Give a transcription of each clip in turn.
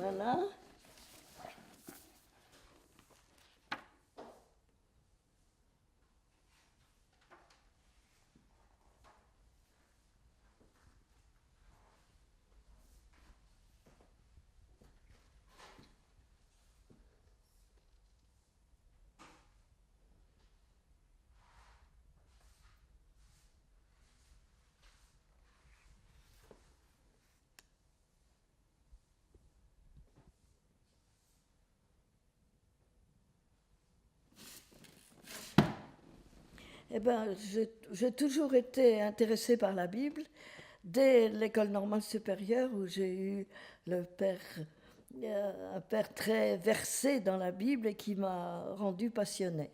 Voilà. Eh bien, j'ai toujours été intéressée par la Bible. Dès l'école normale supérieure, où j'ai eu un père très versé dans la Bible et qui m'a rendu passionnée.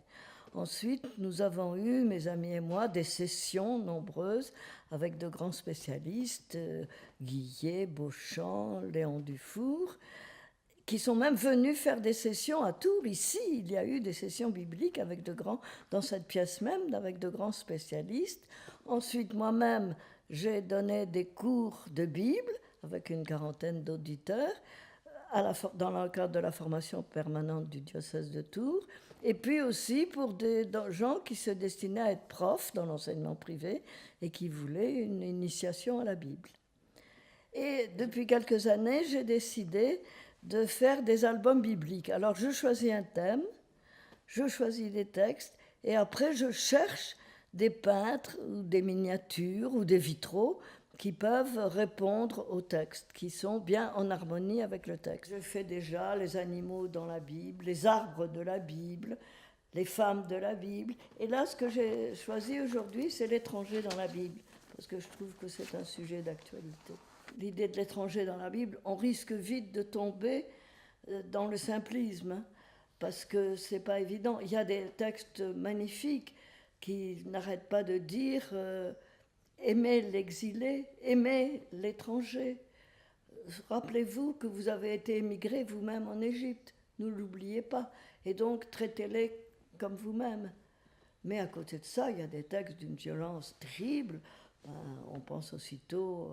Ensuite, nous avons eu, mes amis et moi, des sessions nombreuses avec de grands spécialistes, Guillet, Beauchamp, Léon Dufour, qui sont même venus faire des sessions à Tours. Ici, il y a eu des sessions bibliques avec dans cette pièce même, avec de grands spécialistes. Ensuite, moi-même, j'ai donné des cours de Bible avec une quarantaine d'auditeurs dans le cadre de la formation permanente du diocèse de Tours, et puis aussi pour des gens qui se destinaient à être profs dans l'enseignement privé et qui voulaient une initiation à la Bible. Et depuis quelques années, j'ai décidé de faire des albums bibliques. Alors je choisis un thème, je choisis des textes, et après je cherche des peintres ou des miniatures ou des vitraux qui peuvent répondre aux textes, qui sont bien en harmonie avec le texte. Je fais déjà les animaux dans la Bible, les arbres de la Bible, les femmes de la Bible. Et là, ce que j'ai choisi aujourd'hui, c'est l'étranger dans la Bible, parce que je trouve que c'est un sujet d'actualité. L'idée de l'étranger dans la Bible, on risque vite de tomber dans le simplisme, hein, parce que c'est pas évident. Il y a des textes magnifiques qui n'arrêtent pas de dire aimez l'exilé, aimez l'étranger. Rappelez-vous que vous avez été émigré vous-même en Égypte, ne l'oubliez pas, et donc traitez-les comme vous-même. Mais à côté de ça, il y a des textes d'une violence terrible. On pense aussitôt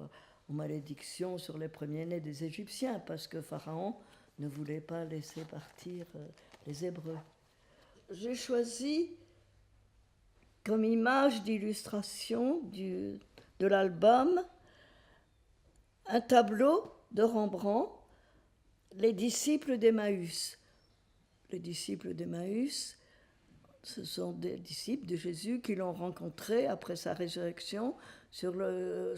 aux malédictions sur les premiers-nés des Égyptiens, parce que Pharaon ne voulait pas laisser partir les Hébreux. J'ai choisi comme image d'illustration de l'album un tableau de Rembrandt, Les disciples d'Emmaüs. Les disciples d'Emmaüs, ce sont des disciples de Jésus qui l'ont rencontré après sa résurrection sur le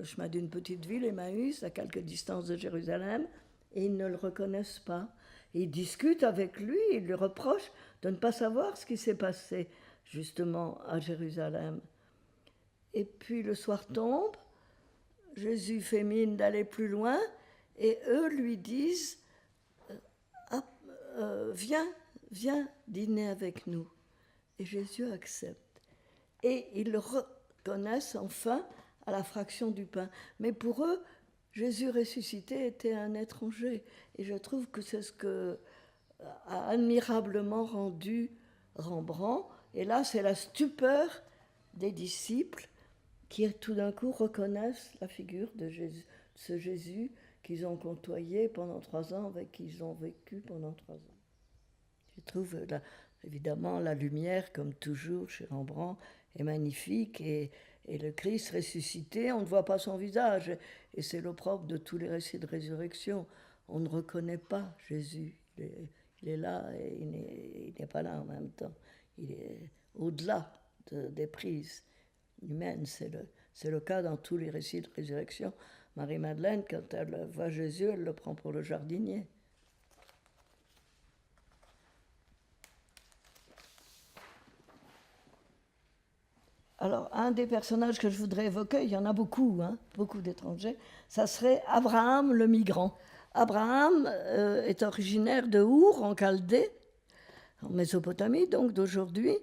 chemin d'une petite ville, Emmaüs, à quelque distance de Jérusalem, et ils ne le reconnaissent pas. Et ils discutent avec lui, ils lui reprochent de ne pas savoir ce qui s'est passé justement à Jérusalem. Et puis le soir tombe, Jésus fait mine d'aller plus loin, et eux lui disent viens dîner avec nous. Et Jésus accepte. Et ils le reconnaissent enfin à la fraction du pain. Mais pour eux, Jésus ressuscité était un étranger. Et je trouve que c'est ce que a admirablement rendu Rembrandt. Et là, c'est la stupeur des disciples qui tout d'un coup reconnaissent la figure de Jésus, ce Jésus qu'ils ont côtoyé pendant 3 ans, avec qui ils ont vécu pendant 3 ans. Je trouve évidemment la lumière, comme toujours chez Rembrandt, est magnifique, et le Christ ressuscité, on ne voit pas son visage, et c'est le propre de tous les récits de résurrection. On ne reconnaît pas Jésus, il est là et il n'est pas là en même temps. Il est au-delà des prises humaines. C'est le cas dans tous les récits de résurrection. Marie-Madeleine, quand elle voit Jésus, elle le prend pour le jardinier. Alors, un des personnages que je voudrais évoquer, il y en a beaucoup, hein, beaucoup d'étrangers, ça serait Abraham le migrant. Abraham est originaire de Our, en Chaldée, en Mésopotamie, donc d'aujourd'hui,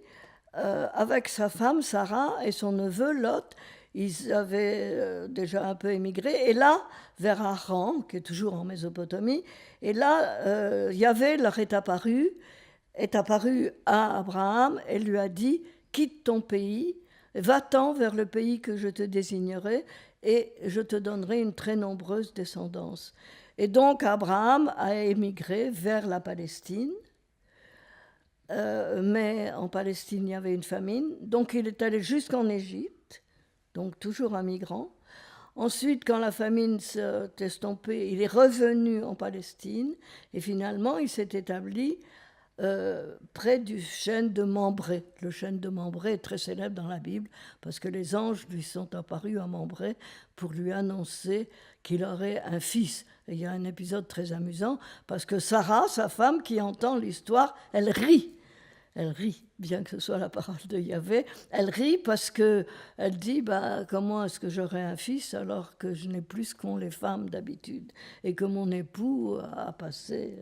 avec sa femme Sarah et son neveu Lot. Ils avaient déjà un peu émigré. Et là, vers Haran, qui est toujours en Mésopotamie, et là, Yahvé leur est apparu à Abraham et lui a dit « Quitte ton pays, va-t'en vers le pays que je te désignerai, et je te donnerai une très nombreuse descendance. » Et donc Abraham a émigré vers la Palestine, mais en Palestine il y avait une famine, donc il est allé jusqu'en Égypte, donc toujours un migrant. Ensuite, quand la famine s'est estompée, il est revenu en Palestine et finalement il s'est établi près du chêne de Mambré. Le chêne de Mambré est très célèbre dans la Bible parce que les anges lui sont apparus à Mambré pour lui annoncer qu'il aurait un fils. Et il y a un épisode très amusant parce que Sarah, sa femme, qui entend l'histoire, elle rit. Elle rit, bien que ce soit la parole de Yahvé. Elle rit parce qu'elle dit comment est-ce que j'aurai un fils alors que je n'ai plus ce qu'ont les femmes d'habitude et que mon époux a passé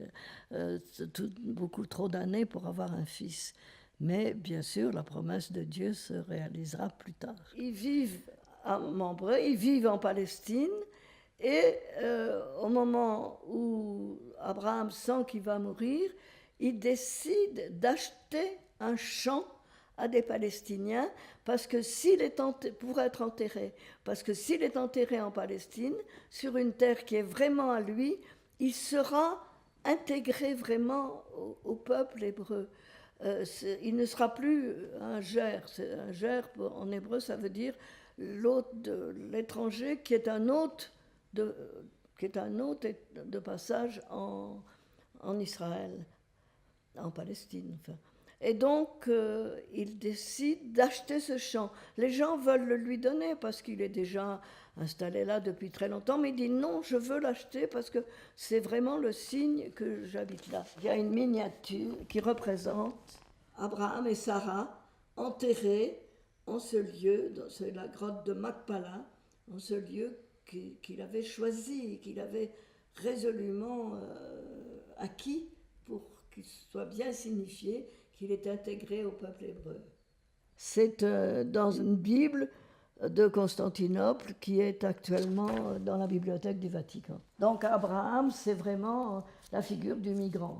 beaucoup trop d'années pour avoir un fils. Mais bien sûr, la promesse de Dieu se réalisera plus tard. Ils vivent à Mambré, ils vivent en Palestine. Et au moment où Abraham sent qu'il va mourir, il décide d'acheter un champ à des Palestiniens parce que pour être enterré, parce que s'il est enterré en Palestine, sur une terre qui est vraiment à lui, il sera intégré vraiment au peuple hébreu. Il ne sera plus un ger. Un ger, en hébreu, ça veut dire l'hôte de l'étranger qui est un hôte de passage en Israël, en Palestine. Enfin. Et donc, il décide d'acheter ce champ. Les gens veulent le lui donner parce qu'il est déjà installé là depuis très longtemps, mais il dit non, je veux l'acheter parce que c'est vraiment le signe que j'habite là. Il y a une miniature qui représente Abraham et Sarah enterrés en ce lieu, c'est la grotte de Machpala, en ce lieu qu'il avait choisi, qu'il avait résolument acquis pour qu'il soit bien signifié qu'il est intégré au peuple hébreu. C'est dans une Bible de Constantinople qui est actuellement dans la bibliothèque du Vatican. Donc Abraham, c'est vraiment la figure du migrant.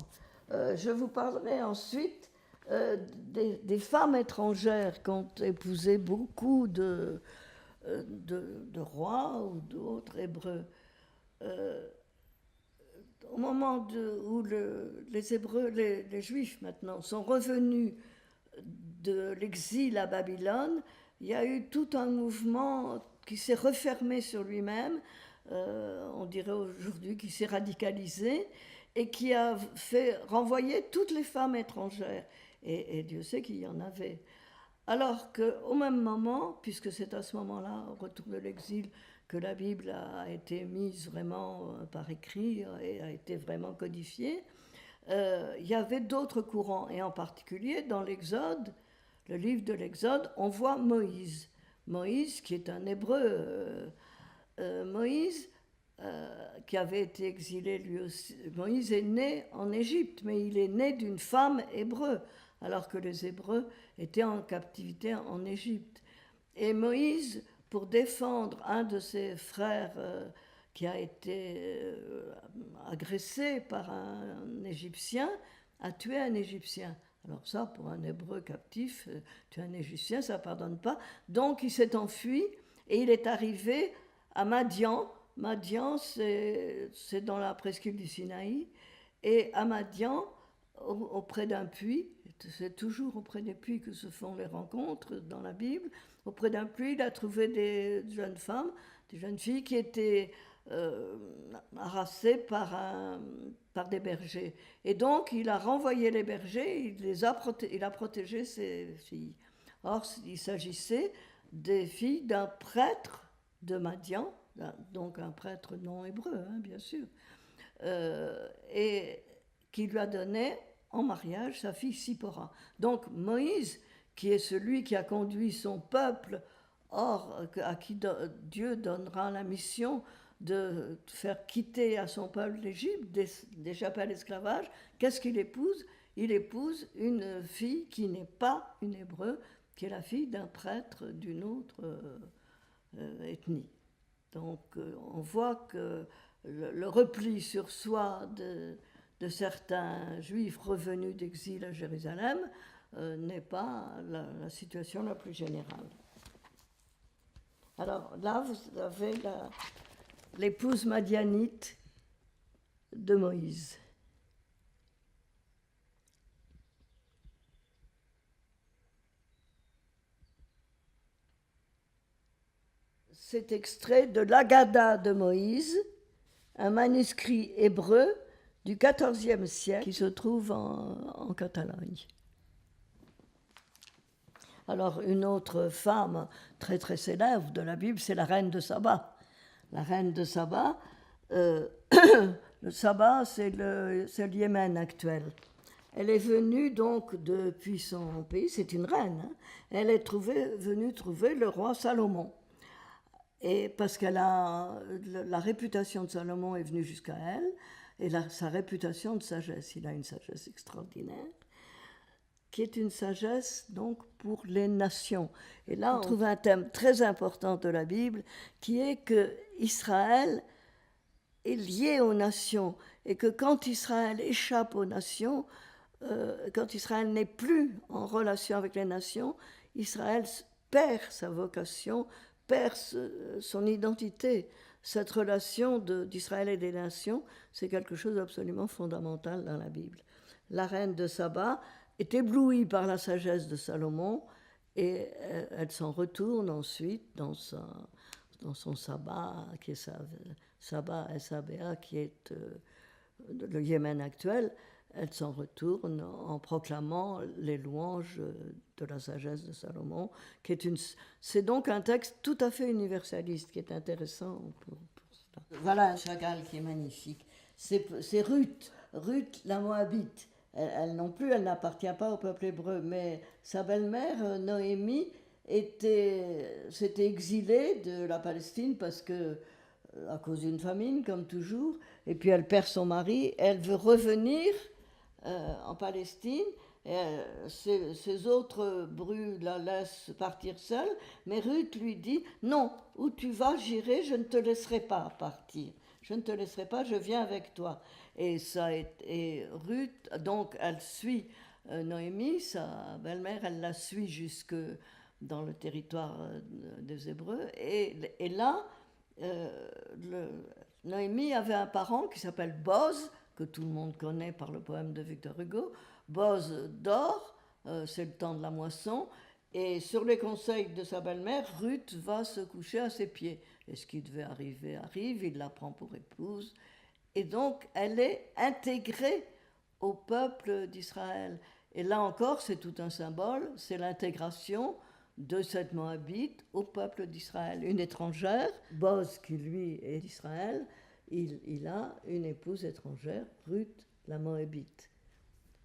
Je vous parlerai ensuite des femmes étrangères qui ont épousé beaucoup de rois ou d'autres hébreux. Au moment où les Hébreux, les Juifs maintenant, sont revenus de l'exil à Babylone, il y a eu tout un mouvement qui s'est refermé sur lui-même, on dirait aujourd'hui qui s'est radicalisé, et qui a fait renvoyer toutes les femmes étrangères. Et Dieu sait qu'il y en avait. Alors qu'au même moment, puisque c'est à ce moment-là, au retour de l'exil, que la Bible a été mise vraiment par écrit et a été vraiment codifiée, il y avait d'autres courants, et en particulier dans l'Exode, le livre de l'Exode, on voit Moïse. Moïse, qui est un hébreu, Moïse, qui avait été exilé lui aussi. Moïse est né en Égypte, mais il est né d'une femme hébreu, alors que les Hébreux étaient en captivité en Égypte. Et Moïse, pour défendre un de ses frères qui a été agressé par un Égyptien, a tué un Égyptien. Alors ça, pour un Hébreu captif, tuer un Égyptien, ça ne pardonne pas. Donc il s'est enfui et il est arrivé à Madian. Madian, c'est dans la presqu'île du Sinaï. Et à Madian, auprès d'un puits, c'est toujours auprès des puits que se font les rencontres dans la Bible, auprès d'un puits, il a trouvé des jeunes femmes, des jeunes filles qui étaient harassées par des bergers. Et donc, il a renvoyé les bergers, il a protégé ces filles. Or, il s'agissait des filles d'un prêtre de Madian, donc un prêtre non hébreu, hein, bien sûr, et qui lui a donné en mariage sa fille Sipora. Donc Moïse, qui est celui qui a conduit son peuple, à qui Dieu donnera la mission de faire quitter à son peuple l'Égypte, d'échapper à l'esclavage, qu'est-ce qu'il épouse? Il épouse une fille qui n'est pas une hébreu, qui est la fille d'un prêtre d'une autre ethnie. Donc on voit que le repli sur soi de certains juifs revenus d'exil à Jérusalem n'est pas la situation la plus générale. Alors là, vous avez l'épouse madianite de Moïse. C'est extrait de l'Agada de Moïse, un manuscrit hébreu du XIVe siècle qui se trouve en Catalogne. Alors, une autre femme très très célèbre de la Bible, c'est la reine de Saba. La reine de Saba, le Saba, c'est le Yémen actuel. Elle est venue donc depuis son pays, c'est une reine, hein. Elle est venue trouver le roi Salomon. Et parce qu'elle a la réputation de Salomon est venue jusqu'à elle, et sa réputation de sagesse, il a une sagesse extraordinaire, qui est une sagesse donc pour les nations. Et là, on trouve un thème très important de la Bible, qui est que Israël est lié aux nations, et que quand Israël échappe aux nations, quand Israël n'est plus en relation avec les nations, Israël perd sa vocation, perd son identité. Cette relation d'Israël et des nations, c'est quelque chose d'absolument fondamental dans la Bible. La reine de Saba est éblouie par la sagesse de Salomon et elle s'en retourne ensuite dans son Saba, qui est Saba, S-A-B-A, qui est le Yémen actuel. Elle s'en retourne en proclamant les louanges de la sagesse de Salomon, c'est donc un texte tout à fait universaliste, qui est intéressant pour cela. Voilà un Chagall qui est magnifique. C'est Ruth la Moabite. Elle non plus, elle n'appartient pas au peuple hébreu, mais sa belle-mère, Noémie, s'était exilée de la Palestine parce que, à cause d'une famine, comme toujours, et puis elle perd son mari, elle veut revenir en Palestine, ses autres brus la laissent partir seule, mais Ruth lui dit « Non, où tu vas, j'irai, je ne te laisserai pas partir. Je ne te laisserai pas, je viens avec toi. » Et Ruth, donc, elle suit Noémie, sa belle-mère, elle la suit jusque dans le territoire des Hébreux. Et là, Noémie avait un parent qui s'appelle Boz, que tout le monde connaît par le poème de Victor Hugo. Boz dort, c'est le temps de la moisson, et sur les conseils de sa belle-mère, Ruth va se coucher à ses pieds. Et ce qui devait arriver arrive, il la prend pour épouse. Et donc, elle est intégrée au peuple d'Israël. Et là encore, c'est tout un symbole, c'est l'intégration de cette Moabite au peuple d'Israël. Une étrangère, Boz, qui lui est d'Israël, il a une épouse étrangère, Ruth la Moabite.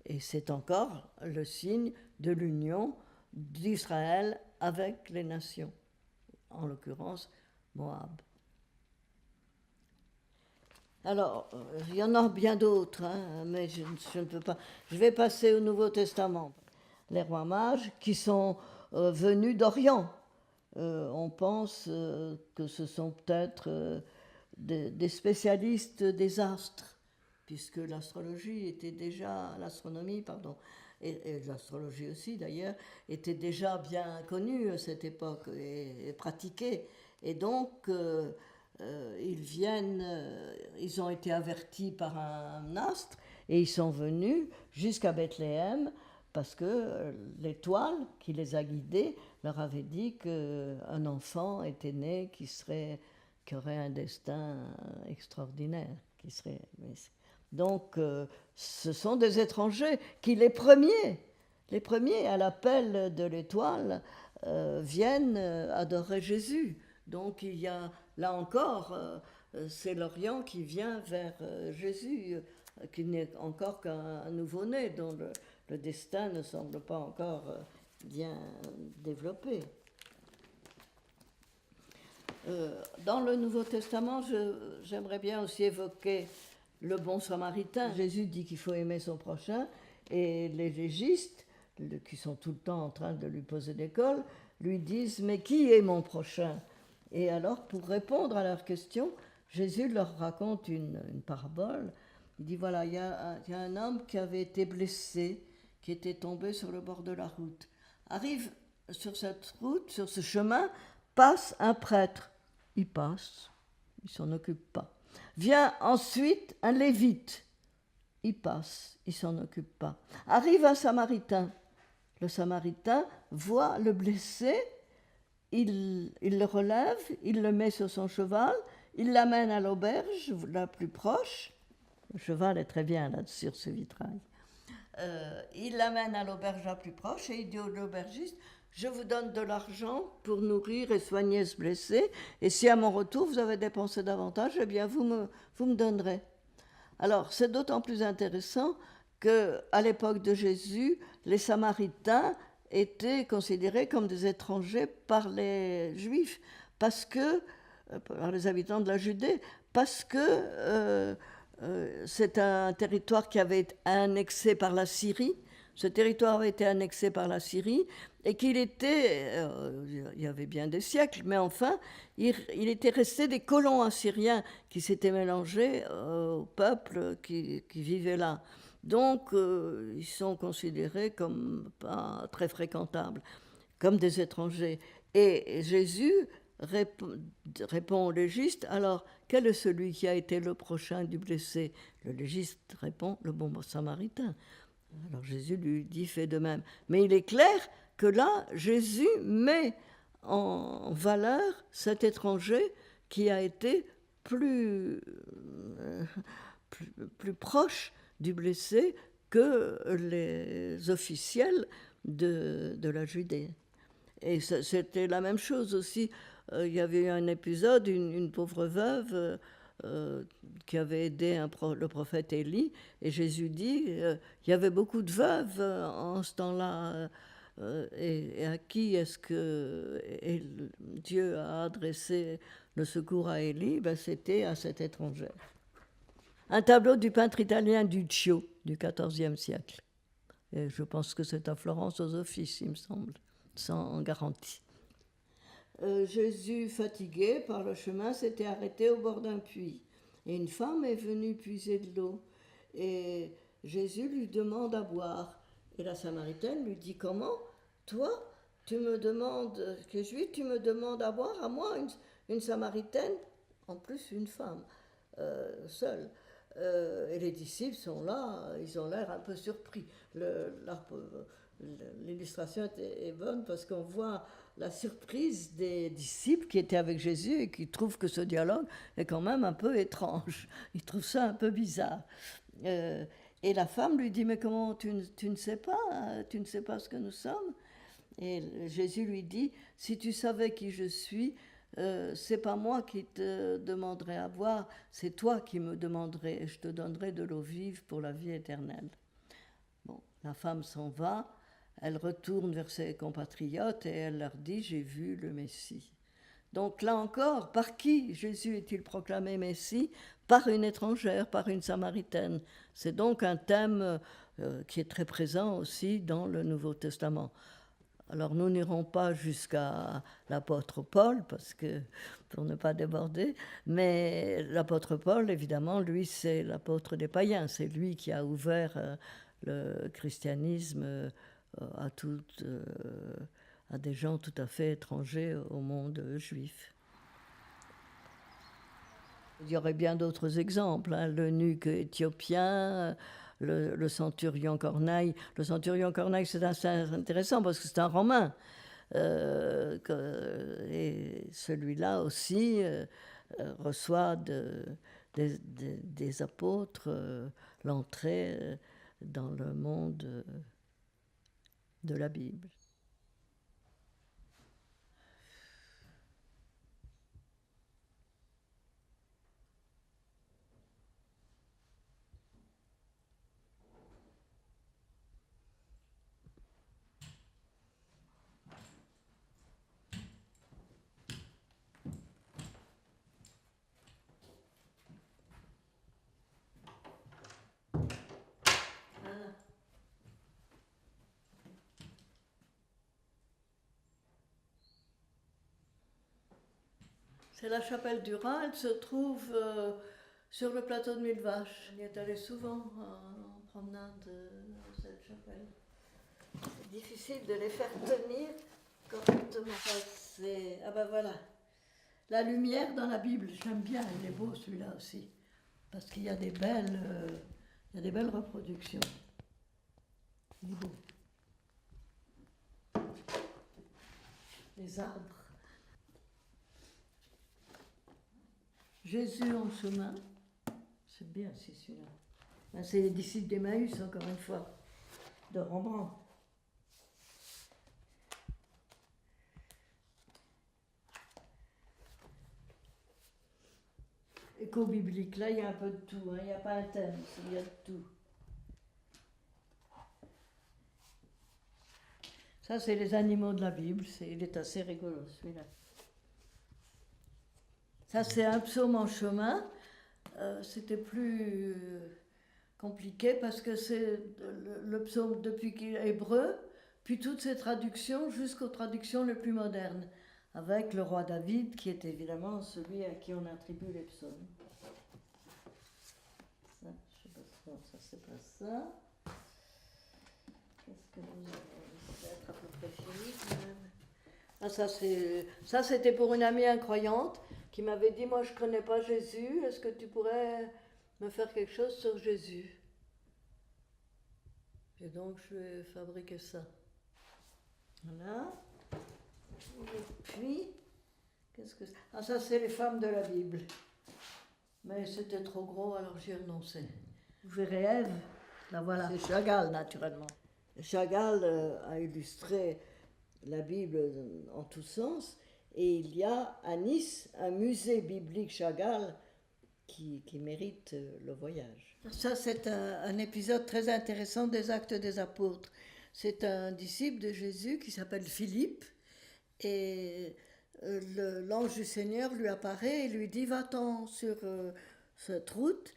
Et c'est encore le signe de l'union d'Israël avec les nations, en l'occurrence Moab. Alors, il y en a bien d'autres, hein, mais je ne peux pas. Je vais passer au Nouveau Testament. Les rois mages qui sont venus d'Orient. On pense que ce sont peut-être des spécialistes des astres, puisque l'astronomie, et l'astrologie aussi d'ailleurs, était déjà bien connue à cette époque et pratiquée. Et donc, ils ont été avertis par un astre et ils sont venus jusqu'à Bethléem parce que l'étoile qui les a guidés leur avait dit qu'un enfant était né qui aurait un destin extraordinaire. Donc, ce sont des étrangers qui, les premiers à l'appel de l'étoile, viennent adorer Jésus. Donc, il y a, là encore, c'est l'Orient qui vient vers Jésus, qui n'est encore qu'un nouveau-né, dont le destin ne semble pas encore bien développé. Dans le Nouveau Testament, j'aimerais bien aussi évoquer le bon samaritain. Jésus dit qu'il faut aimer son prochain, et les légistes, qui sont tout le temps en train de lui poser des cols, lui disent « Mais qui est mon prochain ?» Et alors, pour répondre à leur question, Jésus leur raconte une parabole. Il dit, voilà, il y a un homme qui avait été blessé, qui était tombé sur le bord de la route. Arrive sur cette route, sur ce chemin, passe un prêtre. Il passe, il ne s'en occupe pas. Vient ensuite un lévite. Il passe, il ne s'en occupe pas. Arrive un samaritain. Le samaritain voit le blessé, il le relève, il le met sur son cheval, il l'amène à l'auberge la plus proche. Le cheval est très bien là sur ce vitrail. Il l'amène à l'auberge la plus proche et il dit à l'aubergiste, je vous donne de l'argent pour nourrir et soigner ce blessé, et si à mon retour vous avez dépensé davantage, eh bien vous me donnerez. Alors c'est d'autant plus intéressant qu'à l'époque de Jésus, les Samaritains étaient considérés comme des étrangers par les Juifs, par les habitants de la Judée, parce que c'est un territoire qui avait été annexé par la Syrie. Ce territoire avait été annexé par la Syrie et qu'il était, il y avait bien des siècles, mais enfin, il était resté des colons assyriens qui s'étaient mélangés au peuple qui vivait là. Donc, ils sont considérés comme pas très fréquentables, comme des étrangers. Et Jésus répond au légiste, alors quel est celui qui a été le prochain du blessé? Le légiste répond, le bon samaritain. Alors Jésus lui dit, fais de même. Mais il est clair que là, Jésus met en valeur cet étranger qui a été plus proche du blessé que les officiels de la Judée. Et c'était la même chose aussi. Il y avait eu un épisode, une pauvre veuve qui avait aidé le prophète Élie, et Jésus dit, il y avait beaucoup de veuves en ce temps-là, et à qui est-ce que Dieu a adressé le secours à Élie? Ben, c'était à cette étrangère. Un tableau du peintre italien Duccio du XIVe siècle. Et je pense que c'est à Florence aux Offices, il me semble, sans garantie. Jésus, fatigué par le chemin, s'était arrêté au bord d'un puits. Et une femme est venue puiser de l'eau. Et Jésus lui demande à boire. Et la Samaritaine lui dit, comment? Toi, tu me demandes, que juif, tu me demandes à boire à moi, une Samaritaine, en plus une femme, seule. Et les disciples sont là, ils ont l'air un peu surpris. L'illustration est bonne parce qu'on voit la surprise des disciples qui étaient avec Jésus et qui trouvent que ce dialogue est quand même un peu étrange. Ils trouvent ça un peu bizarre. Et la femme lui dit, mais comment tu ne sais pas, tu ne sais pas ce que nous sommes? Et Jésus lui dit, si tu savais qui je suis, c'est pas moi qui te demanderai à boire, c'est toi qui me demanderais, et je te donnerai de l'eau vive pour la vie éternelle. Bon, la femme s'en va, elle retourne vers ses compatriotes et elle leur dit, j'ai vu le Messie. Donc là encore, par qui Jésus est-il proclamé Messie? Par une étrangère, par une Samaritaine. C'est donc un thème qui est très présent aussi dans le Nouveau Testament. Alors nous n'irons pas jusqu'à l'apôtre Paul, parce que, pour ne pas déborder, mais l'apôtre Paul, évidemment, lui, c'est l'apôtre des païens. C'est lui qui a ouvert le christianisme à des gens tout à fait étrangers au monde juif. Il y aurait bien d'autres exemples, hein, l'eunuque éthiopien, le centurion Corneille. Le centurion Corneille, c'est assez intéressant parce que c'est un Romain. Et celui-là aussi reçoit des apôtres l'entrée dans le monde de la Bible. C'est la chapelle du Rhin, elle se trouve sur le plateau de Millevaches. On y est allé souvent en promenade dans cette chapelle. C'est difficile de les faire tenir correctement. Ah ben voilà. La lumière dans la Bible, j'aime bien, il est beau celui-là aussi, parce qu'il y a des belles reproductions. Il est beau. Les arbres. Jésus en chemin, c'est bien aussi celui-là. Ben, c'est les disciples d'Emmaüs, encore une fois, de Rembrandt. Éco-biblique, là il y a un peu de tout, hein. Il n'y a pas un thème, il y a de tout. Ça c'est les animaux de la Bible, il est assez rigolo celui-là. Ça c'est un psaume en chemin, c'était plus compliqué parce que c'est le psaume depuis qu'il est hébreu, puis toutes ses traductions jusqu'aux traductions les plus modernes, avec le roi David qui est évidemment celui à qui on attribue les psaumes. Ça, je sais pas ça c'est pas ça. Qu'est-ce que vous avez? Ça va être à peu près fini quand même. Ah, ça c'était pour une amie incroyante qui m'avait dit, moi je connais pas Jésus, est-ce que tu pourrais me faire quelque chose sur Jésus? Et donc je vais fabriquer ça. Voilà. Et puis, qu'est-ce que c'est? Ah, ça c'est les femmes de la Bible. Mais c'était trop gros, alors j'ai renoncé. Vous verrez Ève, là voilà. C'est Chagall, naturellement. Chagall a illustré la Bible en tous sens, et il y a à Nice un musée biblique Chagall qui mérite le voyage. Ça, c'est un épisode très intéressant des Actes des Apôtres. C'est un disciple de Jésus qui s'appelle Philippe, et l'ange du Seigneur lui apparaît et lui dit, va-t'en sur cette route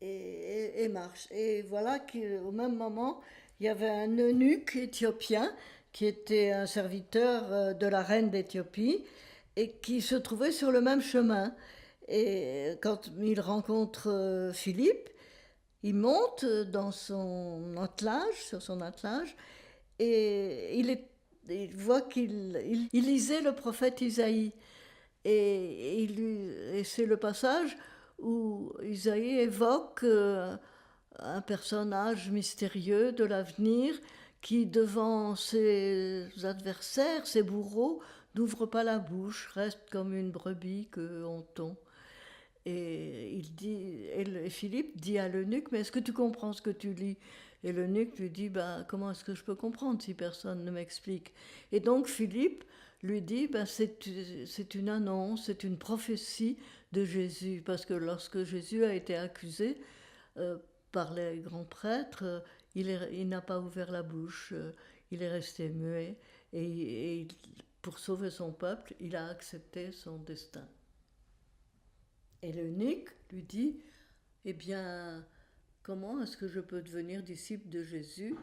et marche. Et voilà qu'au même moment, il y avait un eunuque éthiopien qui était un serviteur de la reine d'Éthiopie et qui se trouvait sur le même chemin. Et quand il rencontre Philippe, il monte dans son attelage, sur son attelage, et il voit qu'il lisait le prophète Isaïe. Et c'est le passage où Isaïe évoque un personnage mystérieux de l'avenir qui, devant ses adversaires, ses bourreaux, n'ouvre pas la bouche, reste comme une brebis qu'on tond. Et Philippe dit à l'eunuque, mais est-ce que tu comprends ce que tu lis? Et l'eunuque lui dit, comment est-ce que je peux comprendre si personne ne m'explique? Et donc Philippe lui dit, c'est une annonce, c'est une prophétie de Jésus, parce que lorsque Jésus a été accusé par les grands prêtres, il n'a pas ouvert la bouche, il est resté muet, et pour sauver son peuple, il a accepté son destin. Et l'eunuque lui dit, eh bien, comment est-ce que je peux devenir disciple de Jésus?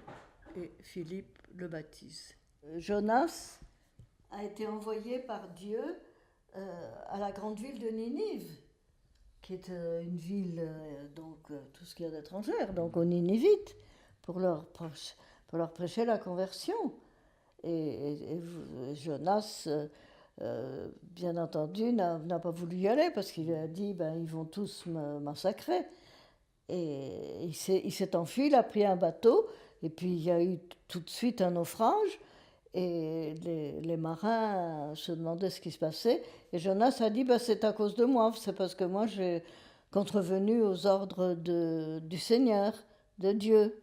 Et Philippe le baptise. Jonas a été envoyé par Dieu à la grande ville de Ninive, qui est une ville, tout ce qu'il y a d'étrangère, donc aux Ninivites, pour leur prêcher la conversion. Et Jonas... bien entendu, n'a pas voulu y aller parce qu'il a dit ils vont tous me massacrer. Et il s'est enfui, il a pris un bateau, et puis il y a eu tout de suite un naufrage, et les marins se demandaient ce qui se passait. Et Jonas a dit c'est à cause de moi, c'est parce que moi j'ai contrevenu aux ordres du Seigneur, de Dieu.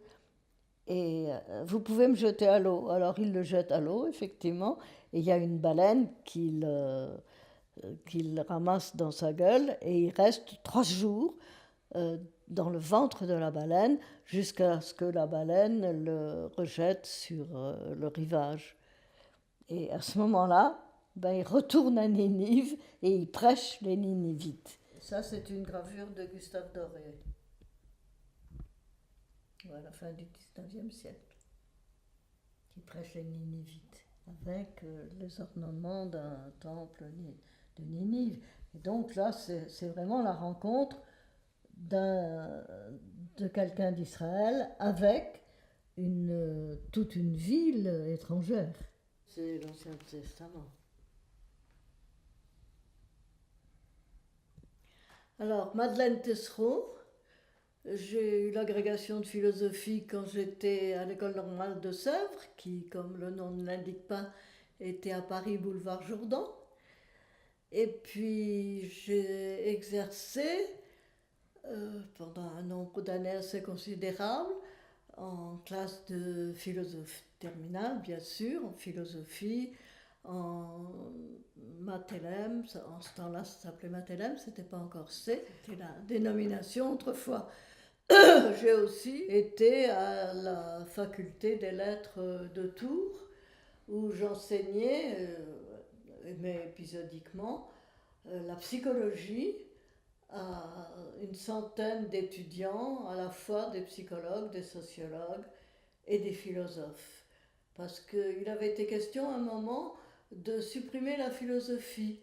Et vous pouvez me jeter à l'eau. Alors il le jette à l'eau, effectivement, et il y a une baleine qu'il ramasse dans sa gueule, et il reste 3 jours dans le ventre de la baleine jusqu'à ce que la baleine le rejette sur le rivage. Et à ce moment-là, il retourne à Ninive et il prêche les Ninivites. Ça, c'est une gravure de Gustave Doré, à la fin du XIXe siècle, qui prêche les Ninivites, avec les ornements d'un temple de Ninive. Et donc là, c'est vraiment la rencontre de quelqu'un d'Israël avec toute une ville étrangère. C'est l'Ancien Testament. Alors, Madeleine Tessereau, j'ai eu l'agrégation de philosophie quand j'étais à l'école normale de Sèvres, qui, comme le nom ne l'indique pas, était à Paris, boulevard Jourdan. Et puis j'ai exercé pendant un nombre d'années assez considérable en classe de philosophie terminale, bien sûr, en philosophie, en Mathelem, en ce temps-là ça s'appelait Mathelem, c'était pas encore C, c'était la dénomination autrefois. J'ai aussi été à la faculté des lettres de Tours, où j'enseignais, mais épisodiquement, la psychologie à une centaine d'étudiants, à la fois des psychologues, des sociologues et des philosophes. Parce qu'il avait été question à un moment de supprimer la philosophie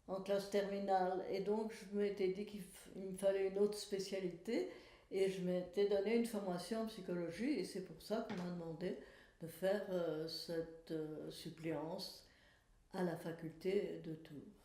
en classe terminale. Et donc je m'étais dit qu'il me fallait une autre spécialité et je m'étais donné une formation en psychologie et c'est pour ça qu'on m'a demandé de faire cette suppléance à la faculté de Tours.